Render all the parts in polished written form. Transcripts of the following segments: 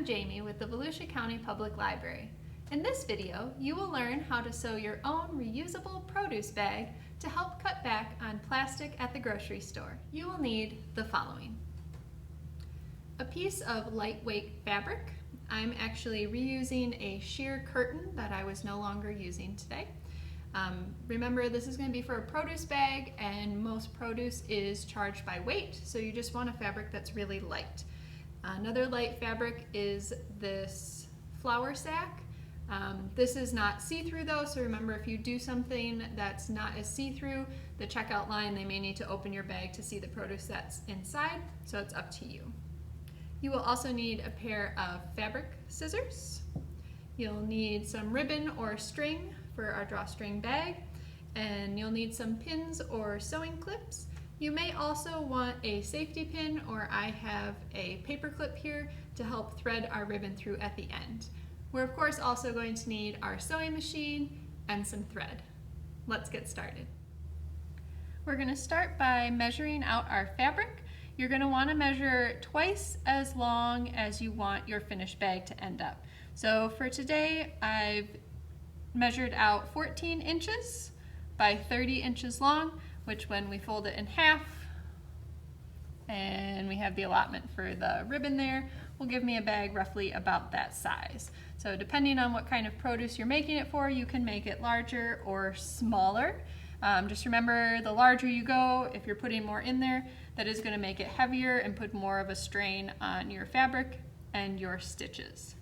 Jamie with the Volusia County Public Library. In this video, you will learn how to sew your own reusable produce bag to help cut back on plastic at the grocery store. You will need the following: a piece of lightweight fabric. I'm actually reusing a sheer curtain that I was no longer using today. Remember, this is going to be for a produce bag, and most produce is charged by weight, so you just want a fabric that's really light. Another light fabric is this flour sack. This is not see-through though, so remember, if you do something that's not as see-through, the checkout line, they may need to open your bag to see the produce that's inside, so it's up to you. You will also need a pair of fabric scissors. You'll need some ribbon or string for our drawstring bag, and you'll need some pins or sewing clips. You may also want a safety pin, or I have a paper clip here to help thread our ribbon through at the end. We're of course also going to need our sewing machine and some thread. Let's get started. We're going to start by measuring out our fabric. You're going to want to measure twice as long as you want your finished bag to end up. So for today, I've measured out 14 inches by 30 inches long, which when we fold it in half and we have the allotment for the ribbon there, will give me a bag roughly about that size. So depending on what kind of produce you're making it for, you can make it larger or smaller. Just remember, the larger you go, if you're putting more in there, that is going to make it heavier and put more of a strain on your fabric and your stitches.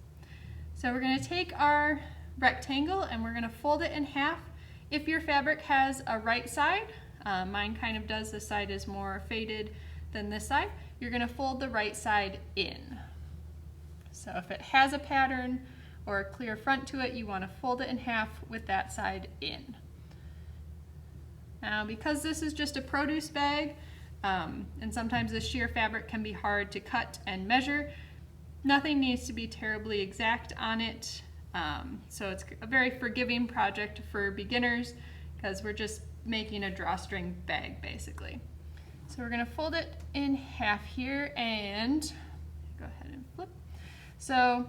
So we're going to take our rectangle and we're going to fold it in half. If your fabric has a right side, mine kind of does, this side is more faded than this side, you're going to fold the right side in. So if it has a pattern or a clear front to it, you want to fold it in half with that side in. Now, because this is just a produce bag, and sometimes the sheer fabric can be hard to cut and measure, nothing needs to be terribly exact on it. So it's a very forgiving project for beginners because we're just making a drawstring bag basically. So we're going to fold it in half here and go ahead and flip. So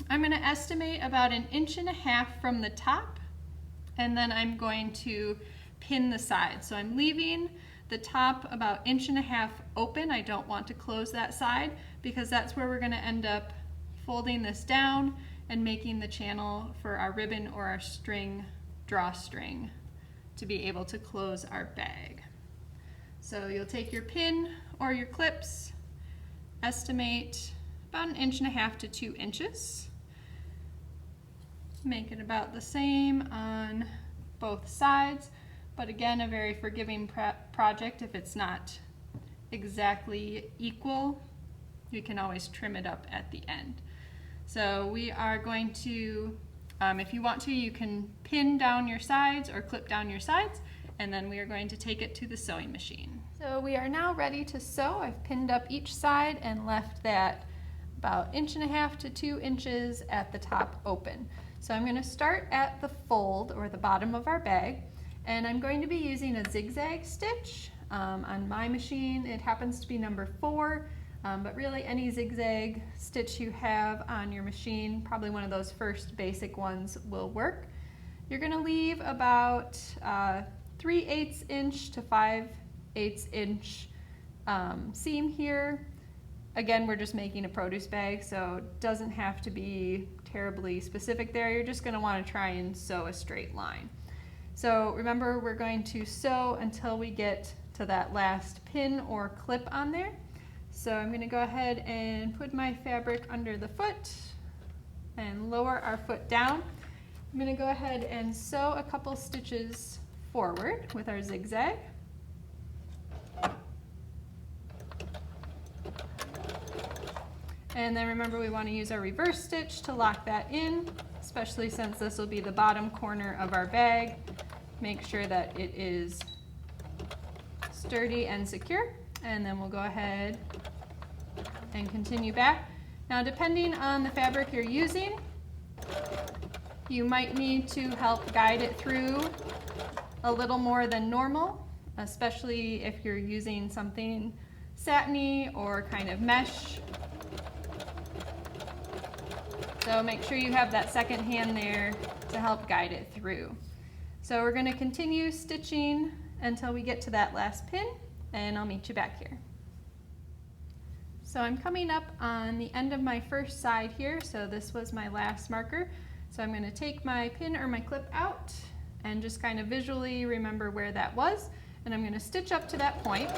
I'm going to estimate about 1.5 inches from the top, and then I'm going to pin the side. So I'm leaving the top about 1.5 inches open. I don't want to close that side because that's where we're going to end up folding this down and making the channel for our ribbon or our string, drawstring, to be able to close our bag. So you'll take your pin or your clips, estimate about 1.5 inches to 2 inches. Make it about the same on both sides, but again, a very forgiving project. If it's not exactly equal, you can always trim it up at the end. So we are going to, if you want to, you can pin down your sides or clip down your sides, and then we are going to take it to the sewing machine. So we are now ready to sew. I've pinned up each side and left that about 1.5 inches to 2 inches at the top open. So I'm going to start at the fold or the bottom of our bag, and I'm going to be using a zigzag stitch. On my machine it happens to be number 4. But really any zigzag stitch you have on your machine, probably one of those first basic ones, will work. You're going to leave about 3/8 inch to 5/8 inch seam here. Again, we're just making a produce bag, so it doesn't have to be terribly specific there. You're just going to want to try and sew a straight line. So remember, we're going to sew until we get to that last pin or clip on there. So I'm going to go ahead and put my fabric under the foot and lower our foot down. I'm going to go ahead and sew a couple stitches forward with our zigzag. And then remember, we want to use our reverse stitch to lock that in, especially since this will be the bottom corner of our bag. Make sure that it is sturdy and secure. And then we'll go ahead and continue back. Now, depending on the fabric you're using, you might need to help guide it through a little more than normal, especially if you're using something satiny or kind of mesh. So make sure you have that second hand there to help guide it through. So we're going to continue stitching until we get to that last pin, and I'll meet you back here. So I'm coming up on the end of my first side here, so this was my last marker. So I'm going to take my pin or my clip out and just kind of visually remember where that was, and I'm going to stitch up to that point.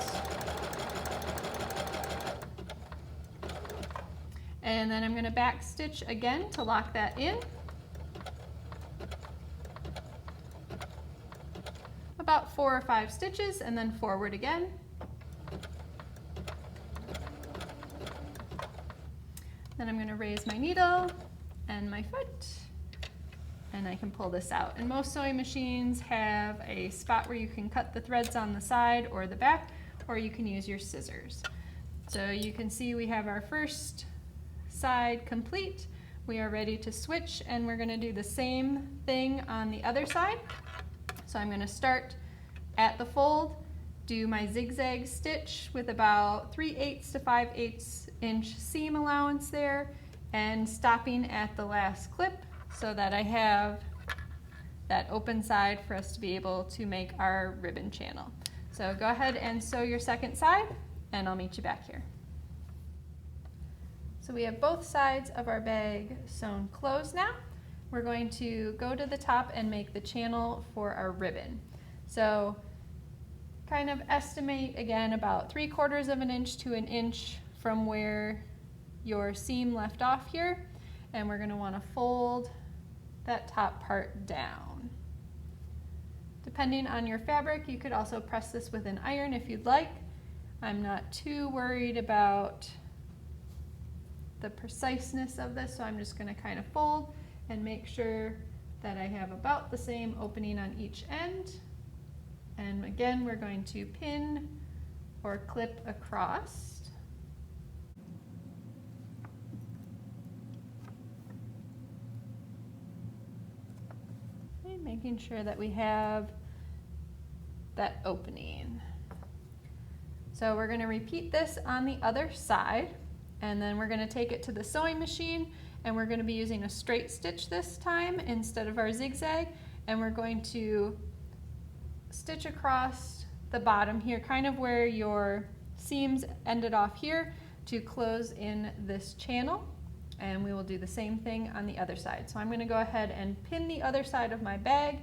And then I'm going to back stitch again to lock that in. About 4 or 5 stitches, and then forward again. Then I'm going to raise my needle and my foot, and I can pull this out. And most sewing machines have a spot where you can cut the threads on the side or the back, or you can use your scissors. So you can see we have our first side complete. We are ready to switch, and we're going to do the same thing on the other side. So I'm going to start at the fold, do my zigzag stitch with about 3/8 to 5/8 inch seam allowance there, and stopping at the last clip so that I have that open side for us to be able to make our ribbon channel. So go ahead and sew your second side, and I'll meet you back here. So we have both sides of our bag sewn closed now. We're going to go to the top and make the channel for our ribbon. So kind of estimate again about 3/4 of an inch to an inch from where your seam left off here, and we're going to want to fold that top part down. Depending on your fabric, you could also press this with an iron if you'd like. I'm not too worried about the preciseness of this, so I'm just going to kind of fold and make sure that I have about the same opening on each end. And again, we're going to pin or clip across. Okay, making sure that we have that opening. So we're going to repeat this on the other side, and then we're going to take it to the sewing machine, and we're going to be using a straight stitch this time instead of our zigzag, and we're going to stitch across the bottom here, kind of where your seams ended off here, to close in this channel, and we will do the same thing on the other side. So I'm going to go ahead and pin the other side of my bag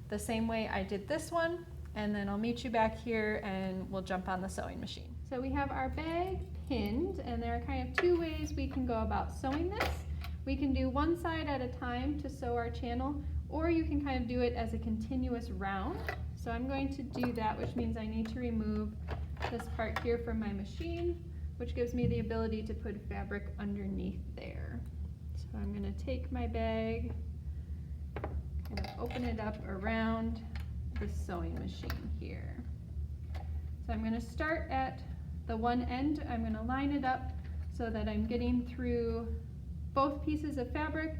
the same way I did this one, and then I'll meet you back here and we'll jump on the sewing machine. So we have our bag pinned, and there are kind of 2 ways we can go about sewing this. We can do one side at a time to sew our channel, or you can kind of do it as a continuous round. So I'm going to do that, which means I need to remove this part here from my machine, which gives me the ability to put fabric underneath there. So I'm going to take my bag, kind of open it up around the sewing machine here. So I'm going to start at the one end. I'm going to line it up so that I'm getting through both pieces of fabric,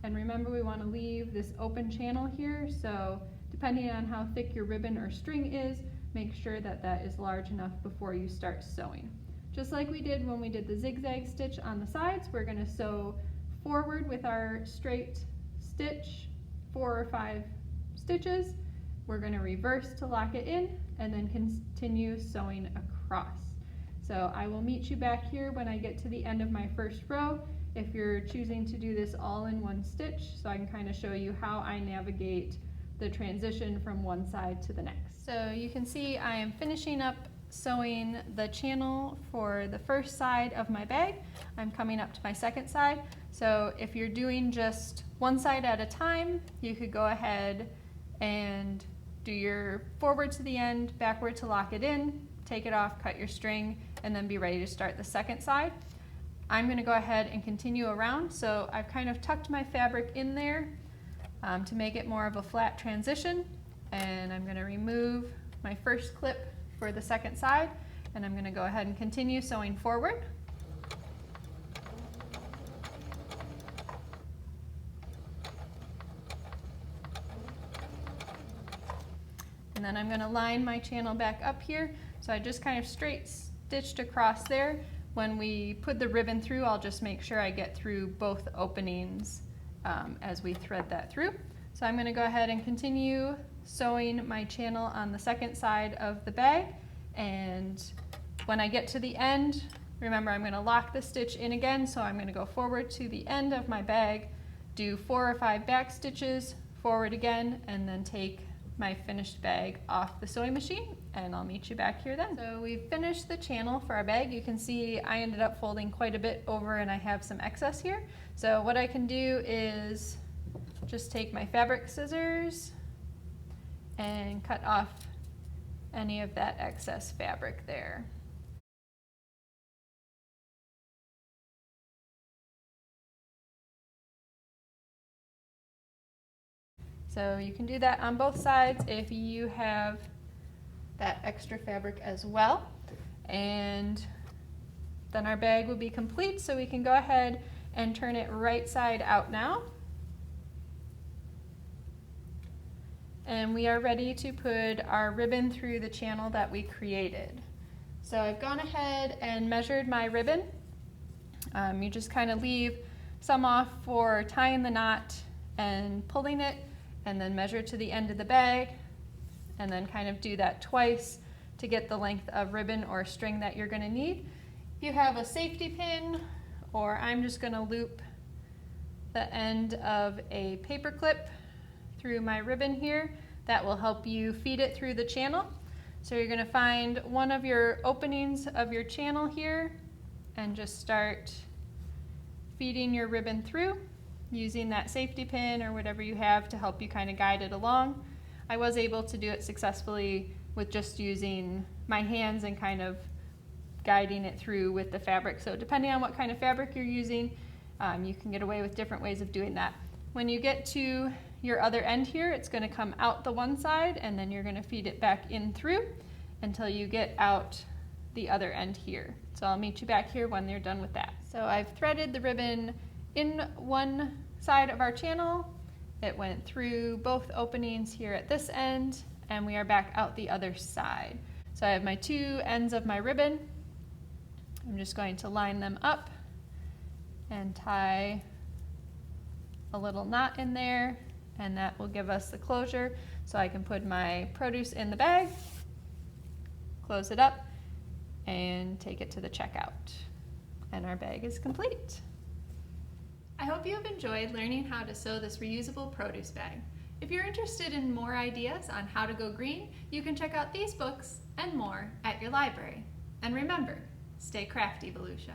and remember we want to leave this open channel here, so depending on how thick your ribbon or string is, make sure that that is large enough before you start sewing. Just like we did when we did the zigzag stitch on the sides, we're going to sew forward with our straight stitch 4 or 5 stitches. We're going to reverse to lock it in, and then continue sewing across. So I will meet you back here when I get to the end of my first row, if you're choosing to do this all in one stitch, so I can kind of show you how I navigate the transition from one side to the next. So you can see I am finishing up sewing the channel for the first side of my bag. I'm coming up to my second side. So if you're doing just one side at a time, you could go ahead and do your forward to the end, backward to lock it in, take it off, cut your string, and then be ready to start the second side. I'm going to go ahead and continue around, so I've kind of tucked my fabric in there to make it more of a flat transition, and I'm going to remove my first clip for the second side, and I'm going to go ahead and continue sewing forward. And then I'm going to line my channel back up here, so I just kind of straight stitched across there when we put the ribbon through, I'll just make sure I get through both openings as we thread that through. So I'm going to go ahead and continue sewing my channel on the second side of the bag, and when I get to the end, remember I'm going to lock the stitch in again, so I'm going to go forward to the end of my bag, do 4 or 5 back stitches, forward again, and then take my finished bag off the sewing machine, and I'll meet you back here then. So we've finished the channel for our bag. You can see I ended up folding quite a bit over and I have some excess here. So what I can do is just take my fabric scissors and cut off any of that excess fabric there. So you can do that on both sides if you have that extra fabric as well. And then our bag will be complete, so we can go ahead and turn it right side out now. And we are ready to put our ribbon through the channel that we created. So I've gone ahead and measured my ribbon. You just kind of leave some off for tying the knot and pulling it, and then measure to the end of the bag, and then kind of do that twice to get the length of ribbon or string that you're going to need. If you have a safety pin, or I'm just going to loop the end of a paper clip through my ribbon here, that will help you feed it through the channel. So you're going to find one of your openings of your channel here and just start feeding your ribbon through, using that safety pin or whatever you have to help you kind of guide it along. I was able to do it successfully with just using my hands and kind of guiding it through with the fabric. So depending on what kind of fabric you're using, you can get away with different ways of doing that. When you get to your other end here, it's going to come out the one side, and then you're going to feed it back in through until you get out the other end here. So I'll meet you back here when they're done with that. So I've threaded the ribbon in one side of our channel. It went through both openings here at this end, and we are back out the other side. So I have my 2 ends of my ribbon. I'm just going to line them up and tie a little knot in there, and that will give us the closure so I can put my produce in the bag, close it up, and take it to the checkout. And our bag is complete. I hope you have enjoyed learning how to sew this reusable produce bag. If you're interested in more ideas on how to go green, you can check out these books and more at your library. And remember, stay crafty, Volusia.